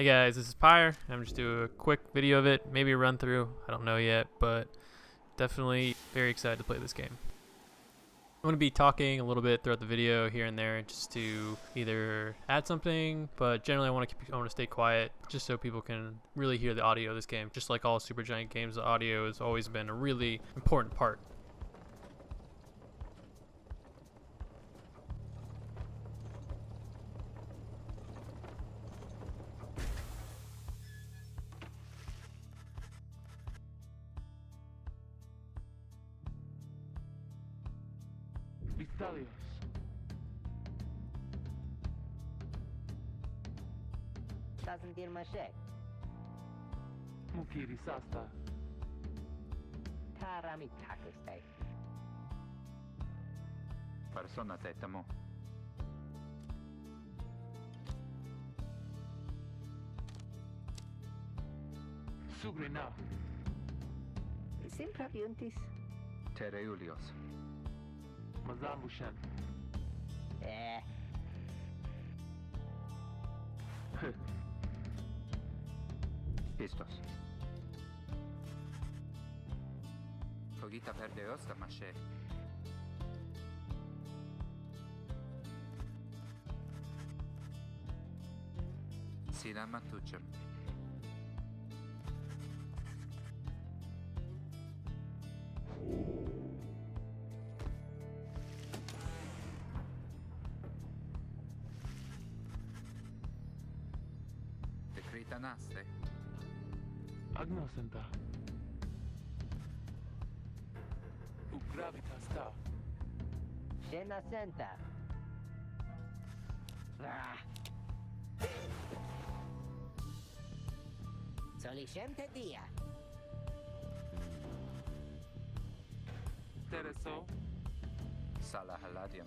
Hey guys, this is Pyre. I'm just doing a quick video of it, maybe a run through, I don't know yet, but definitely very excited to play this game. I'm going to be talking a little bit throughout the video here and there just to either add something, but generally I want to stay quiet just so people can really hear the audio of this game. Just like all Supergiant games, the audio has always been a really important part. Vistalios. Doesn't deal my shake. Mukiri sasta. Tarami takustai. Persona tetamo. Sugrina. Simpraviuntis. Tereulios. Mazambushan. Eh, Pistos. Cogita verdeos da mashe. Sina matucem. Decretanaste. Agnosenta. Ugravita sta. Shena senta. Ah. Solicente dia. Tereso. Sala haladium.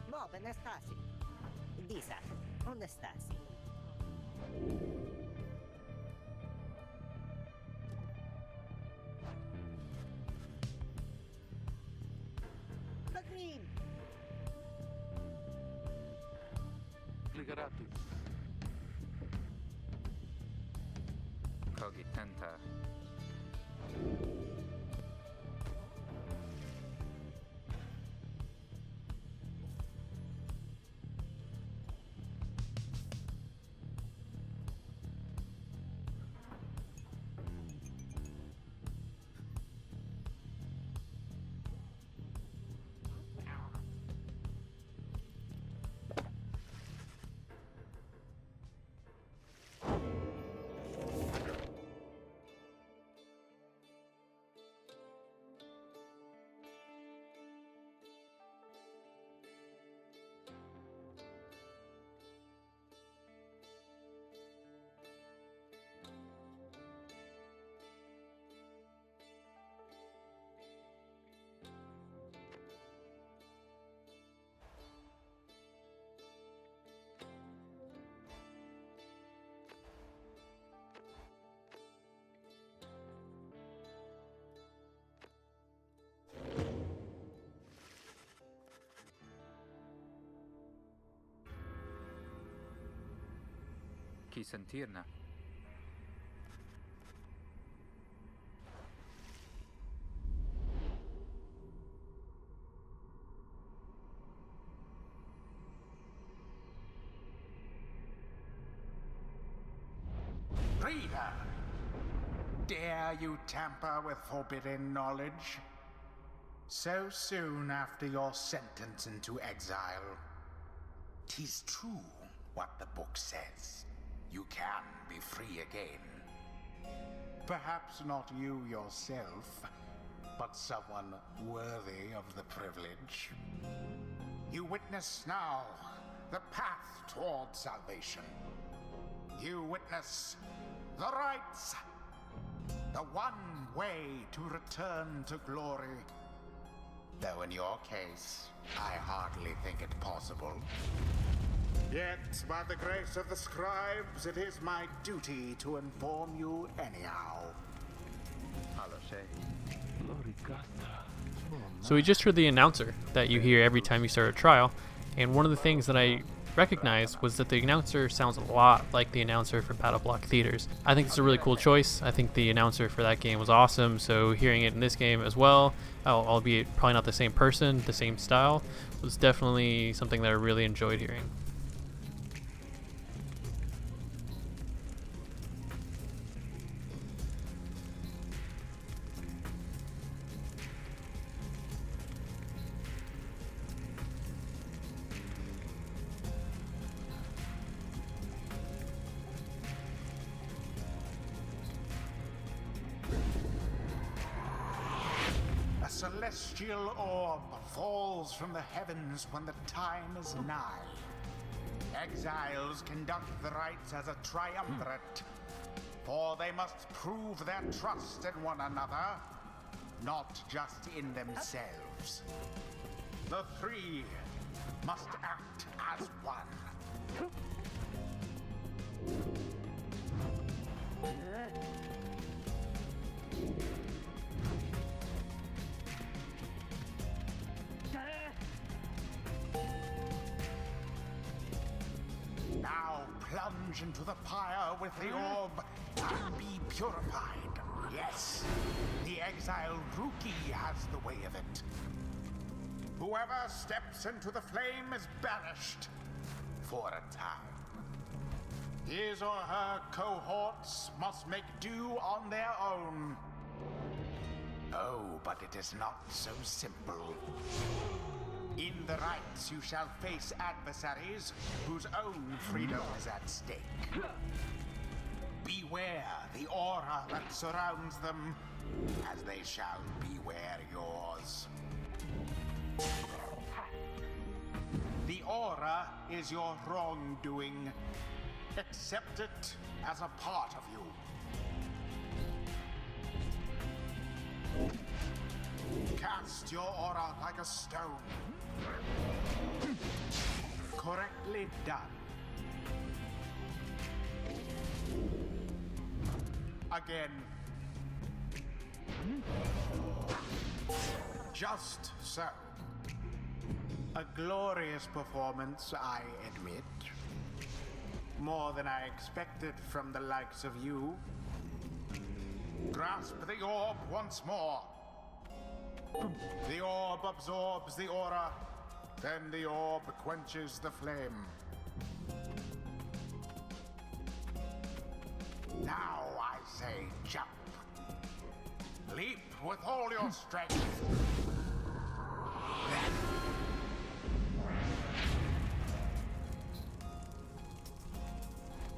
Mo benestasi. Disa, onestasi. Magrin. Ligaratus. Cogitenta. Chi sentirna. Reader, dare you tamper with forbidden knowledge? So soon after your sentence into exile. 'Tis true what the book says. You can be free again. Perhaps not you yourself, but someone worthy of the privilege. You witness now the path toward salvation. You witness the rights, the one way to return to glory. Though in your case, I hardly think it possible. Yet, by the grace of the scribes, it is my duty to inform you anyhow. Aloshe. Loricasta. So we just heard the announcer that you hear every time you start a trial, and one of the things that I recognized was that the announcer sounds a lot like the announcer for Battle Block Theaters. I think it's a really cool choice. I think the announcer for that game was awesome, so hearing it in this game as well, albeit probably not the same person, the same style, was definitely something that I really enjoyed hearing. A celestial orb falls from the heavens when the time is nigh. Exiles conduct the rites as a triumvirate, for they must prove their trust in one another, not just in themselves. The three must act as one. Now plunge into the pyre with the orb and be purified. Yes, the exiled Rookie has the way of it. Whoever steps into the flame is banished for a time. His or her cohorts must make do on their own. Oh, but it is not so simple. In the rites you shall face adversaries whose own freedom is at stake. Beware the aura that surrounds them, as they shall beware yours. The aura is your wrongdoing. Accept it as a part of you. Cast your aura like a stone. Correctly done. Again. Just so. A glorious performance, I admit. More than I expected from the likes of you. Grasp the orb once more. The orb absorbs the aura, then the orb quenches the flame. Now I say jump. Leap with all your strength.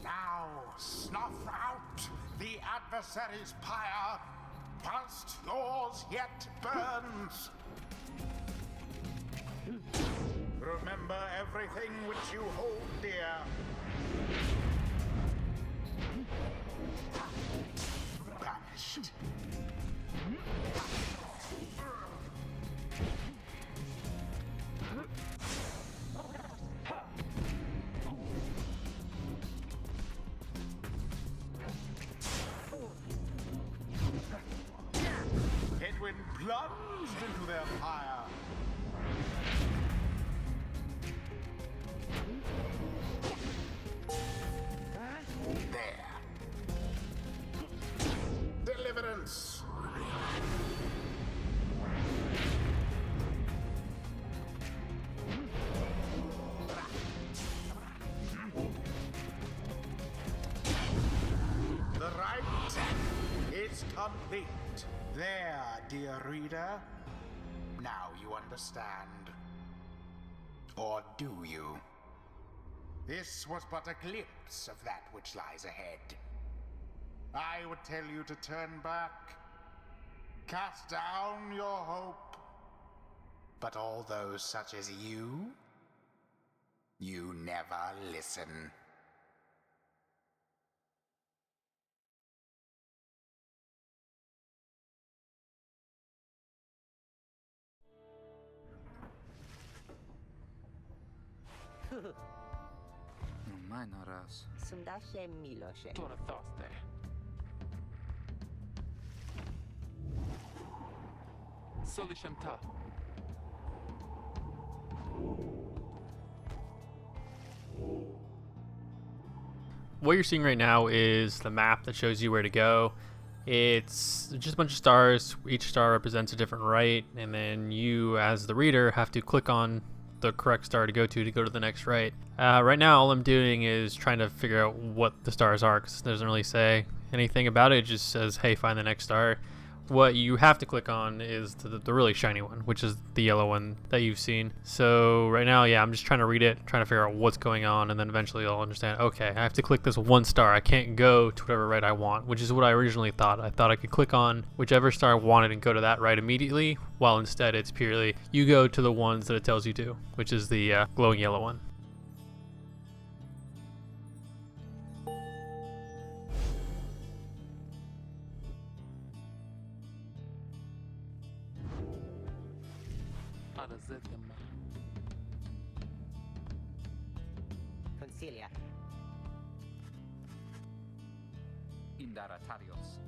Now snuff out the adversary's pyre, whilst yours yet burns. Remember everything which you hold dear. Banished. Edwin plunged into their fire. There. Deliverance. The rite is complete. There, dear reader. Now you understand. Or do you? This was but a glimpse of that which lies ahead. I would tell you to turn back, cast down your hope. But all those such as you never listen. Nu mai naraz. Sundaše Miloše. To na toste. Solišem ta. What you're seeing right now is the map that shows you where to go. It's just a bunch of stars. Each star represents a different rite, and then you, as the reader, have to click on the correct star to go to the next rite. Right now, all I'm doing is trying to figure out what the stars are, because it doesn't really say anything about it. It just says, hey, find the next star. What you have to click on is the really shiny one, which is the yellow one that you've seen. So right now, yeah, I'm just trying to read it, trying to figure out what's going on, and then eventually I'll understand, okay, I have to click this one star. I can't go to whatever rite I want, which is what I originally thought. I thought I could click on whichever star I wanted and go to that rite immediately, while instead it's purely you go to the ones that it tells you to, which is the glowing yellow one. Ada zetem. Consilia. Indaratarios.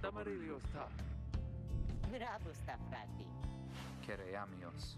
Damarilio sta. Bravo sta, frati. Kereamios.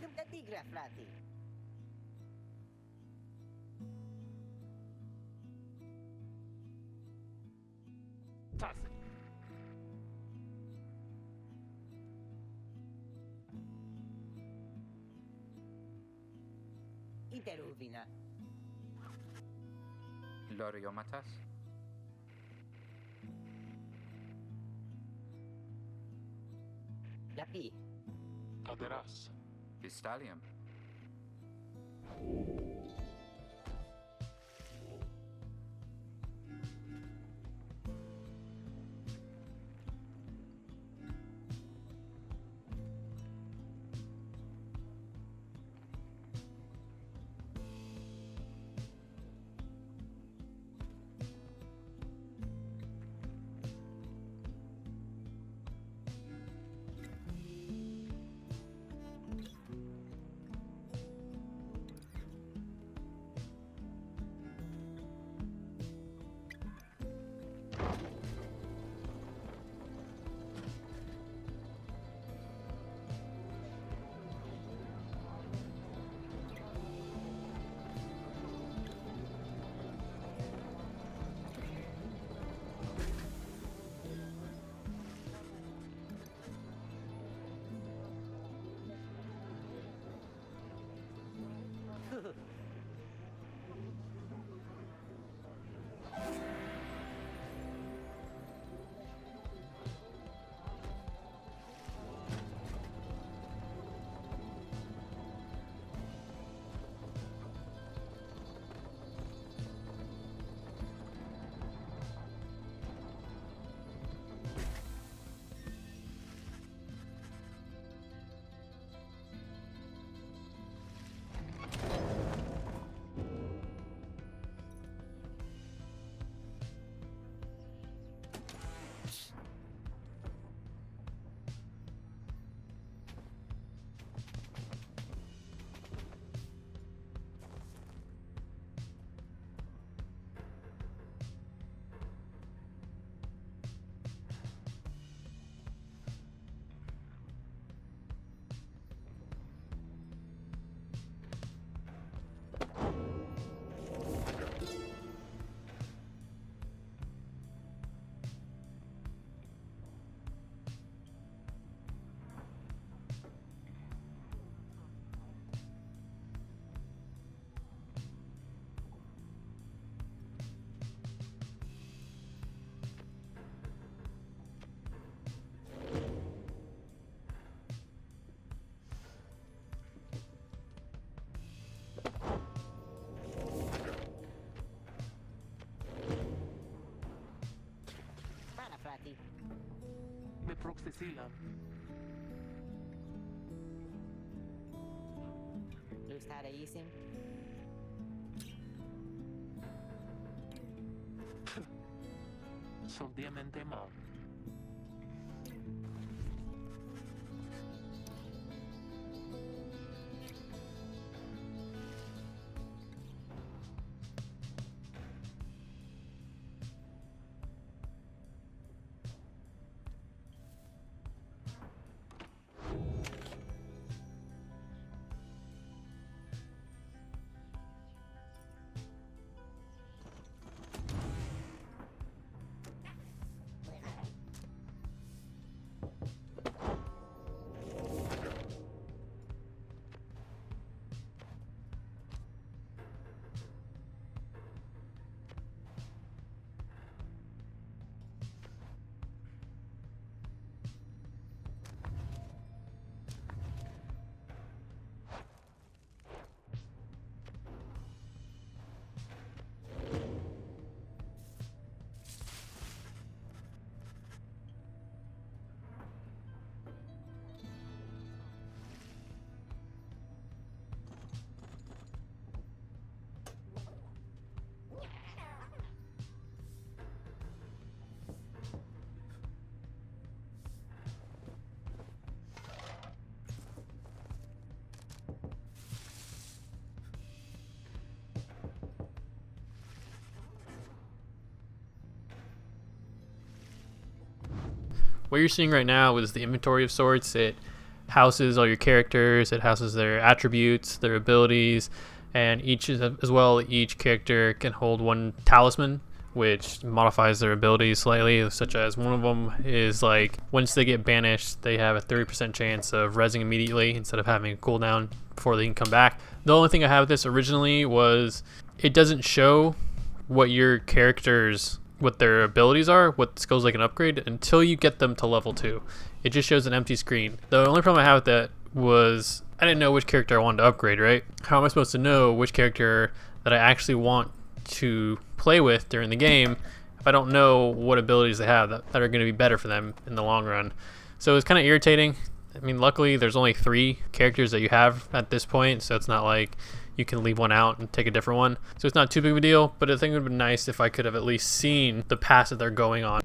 Lub da tigra, frati. Tase. Interuvina. Loriomatas. La P. Aderas. Pistalium. frati. Me proxesilam. Lustare isim? Soldiamente mal. What you're seeing right now is the inventory of sorts. It houses all your characters, it houses their attributes, their abilities, and each character can hold one talisman, which modifies their abilities slightly, such as one of them is like once they get banished, they have a 30% chance of rezzing immediately instead of having a cooldown before they can come back. The only thing I had with this originally was it doesn't show what their abilities are, what skills they can upgrade until you get them to level 2. It just shows an empty screen. The only problem I had with that was I didn't know which character I wanted to upgrade, right? How am I supposed to know which character that I actually want to play with during the game if I don't know what abilities they have that are going to be better for them in the long run? So it's kind of irritating. I mean, luckily there's only 3 characters that you have at this point, so it's not like you can leave one out and take a different one. So it's not too big of a deal, but I think it would have been nice if I could have at least seen the path that they're going on.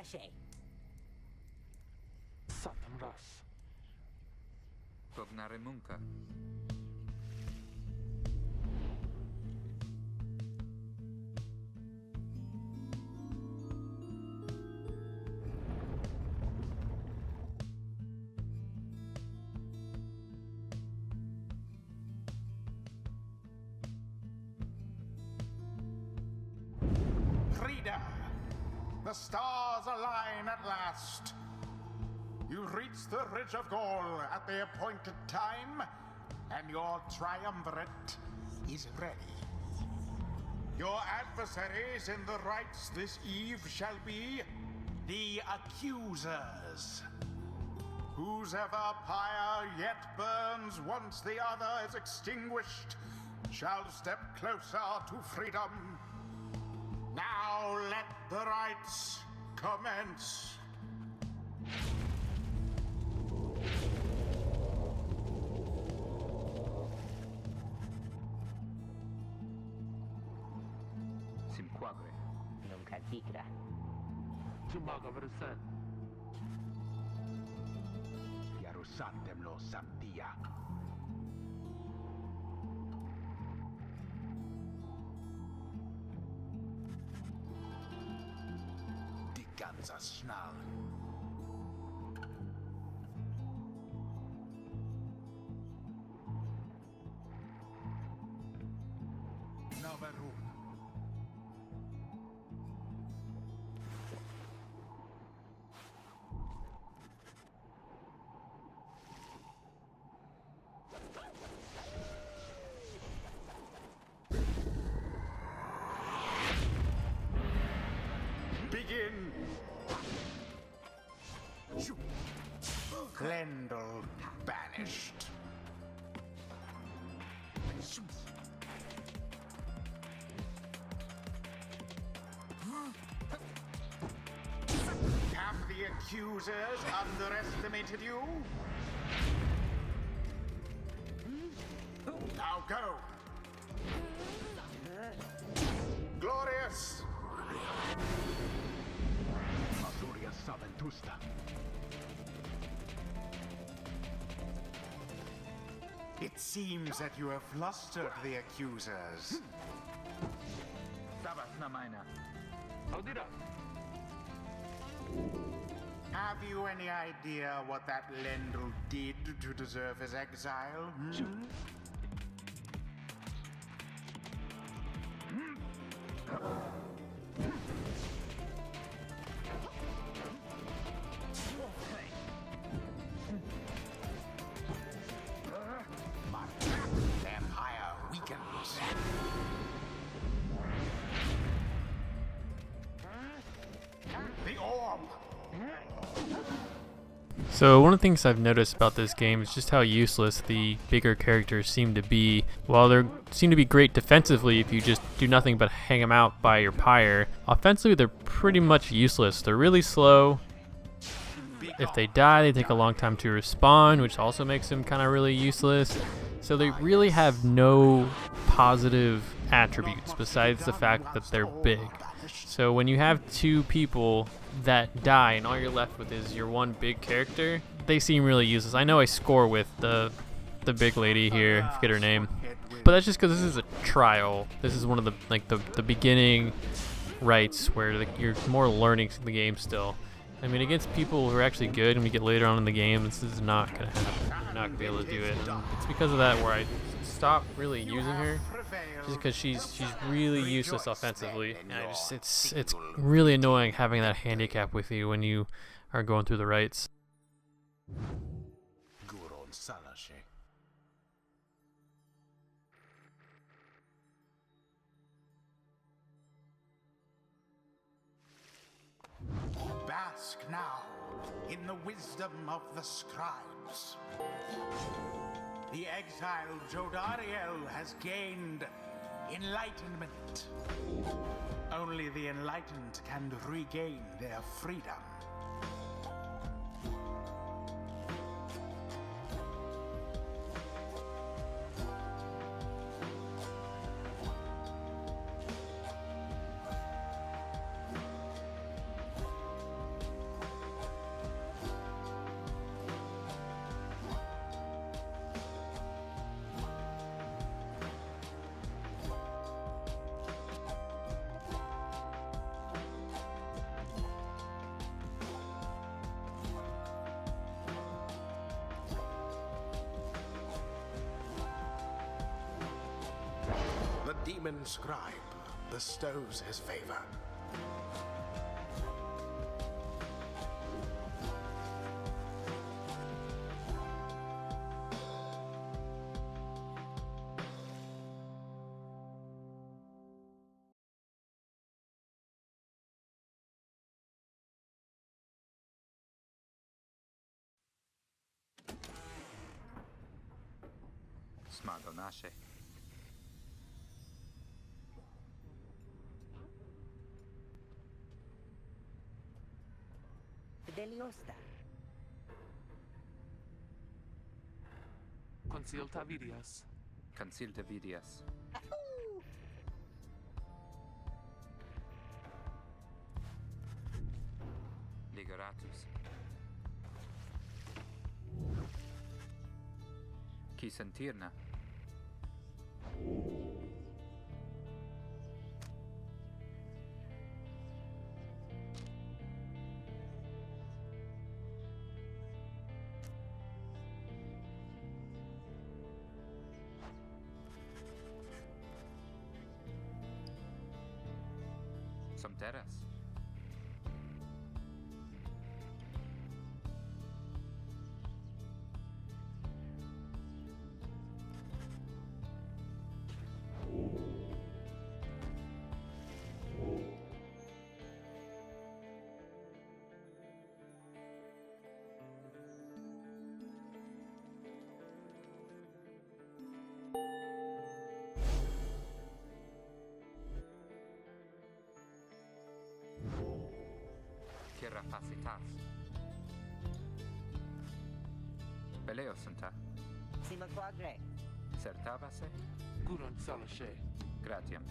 Salache. Satam ras. Cognare munca. Frida, the stars align at last. You reach the Ridge of Gaul at the appointed time, and your triumvirate is ready. Your adversaries in the rites this eve shall be the accusers. Whosever pyre yet burns once the other is extinguished shall step closer to freedom. Now let the rites commence. Simquagre. Nunca tigra. Tumaga versen. Yarusantemlo Samtia. Die ganze Schnall. Noverun. Begin. Glendel banished. Have the accusers underestimated you? Now go. Glorious. Masuria Saventusta. It seems that you have flustered the accusers. Sabas namaina. Audira. Have you any idea what that Lendl did to deserve his exile? Hmm? My empire weakens. The orb. So one of the things I've noticed about this game is just how useless the bigger characters seem to be. While they seem to be great defensively if you just do nothing but hang them out by your pyre, offensively they're pretty much useless. They're really slow. If they die, they take a long time to respawn, which also makes them kind of really useless. So they really have no positive attributes besides the fact that they're big. So when you have two people that die and all you're left with is your one big character, they seem really useless. I know I score with the big lady here, I forget her name, but that's just because this is a trial. This is one of the beginning rites where you're more learning the game still. I mean, against people who are actually good and we get later on in the game, this is not gonna happen. You're not gonna be able to do it. And it's because of that where I stopped really using her, just because she's really useless offensively. And I just it's really annoying having that handicap with you when you are going through the rights. Bask now in the wisdom of the scribes. The exiled Jodariel has gained enlightenment. Only the enlightened can regain their freedom. demon scribe bestows his favor. Smago nasze. Deliosta. Consilta vidias. Consilta vidias. Ligeratus. Qui sentirna. Som terras. Che rapacitas. Beleo santa. Sima quagre. Certabase. Guron salashe. Gratiam.